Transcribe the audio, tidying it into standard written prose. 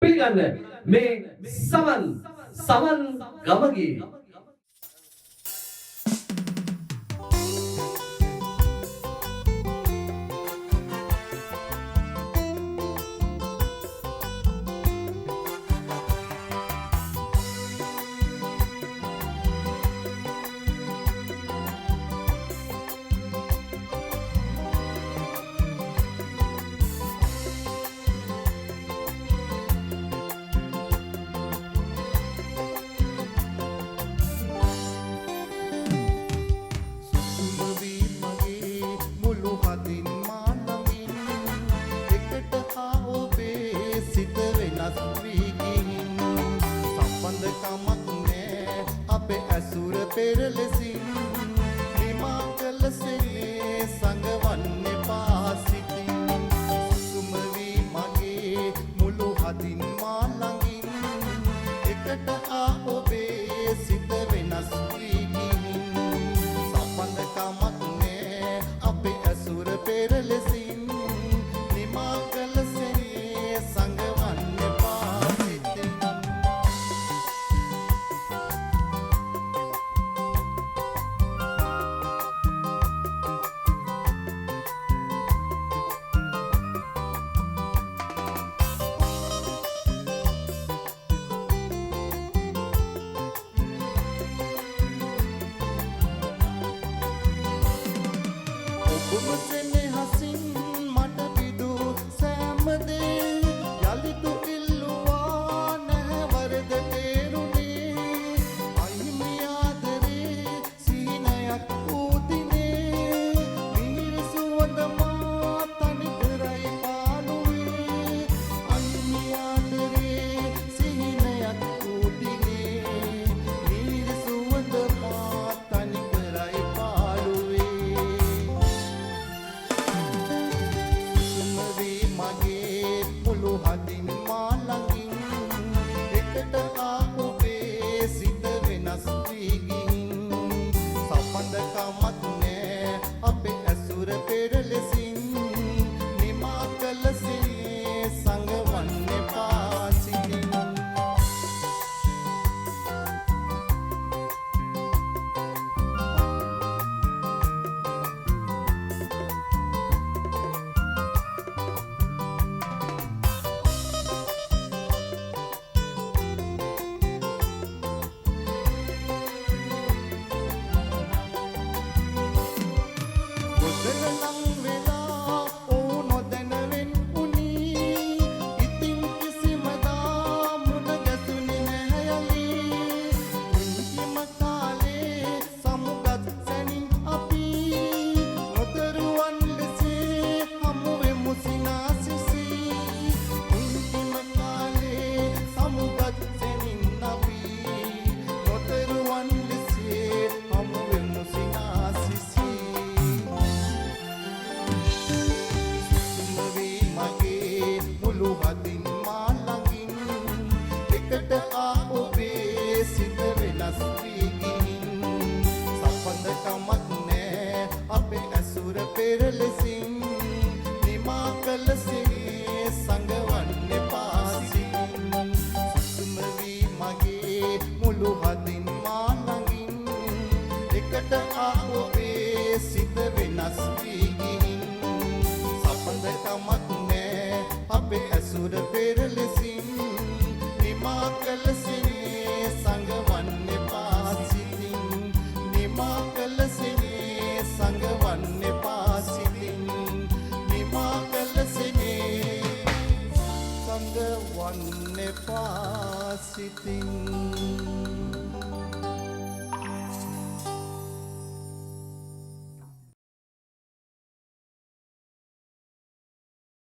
පිළිගන්න මේ සමන් ගමගේ පෙරලෙසින් නිමා කළ සෙනේ සංගවන්නේ පාසිතින් සුසුම වී මගේ මුළු හදින් මා ළඟින් එකට ආ ඔබේ සිත වෙනස් වී ගිහින් සම්බන්ධකමක් නෑ අපේ ඇසුර පෙරලෙසින් නිමා කළ සෙනේ සංගවන්නේ පාසිතින් ඔබසෙනේ හසින් මට පිදු සෑමදේ යලිතු ඉල්ලුවා නැහැ වරද තේරුණේ අයිමි ආදරේ සීනයක් උදිනේ මිහිරි සුවඳ මා තනි කරයි පාළුවේ අයිමි ආදරේ සීනයක් උදිනේ මිහිරි සුවඳ මා තනි කරයි පාළුවේ මගේ මුළු හදින් මා ළඟින් එකට ආ ඔබේ සිත වෙනස් වී ගිහින් සම්බන්ධකමක් නෑ අපේ ඇසුර පෙරලෙසින් නිමා කළ සෙනේ සංගවන්නේ පාසිතින් හදින් මා ළඟින් එකට ආ ඔබේ සිත වෙනස් වී ගිහින් සම්බන්ධකමක් නෑ අපේ ඇසුර පෙරලෙසින් නිමා කළ සෙනේ සංගවන්නේ පාසිතින් සුසුම වී මගේ මුළු හදින් මා ළඟින් එකට ආ ඔබේ සිත වෙනස් වී ගිහින් සම්බන්ධකමක් අපේ ඇසුර පෙරලෙසින් නිමා කළ සෙනේ සංගවන්නේ පාසිතින් නිමා කළ සෙනේ සංගවන්නේ පාසිතින් නිමා කළ සෙනේ සංගවන්නේ පාසිතින්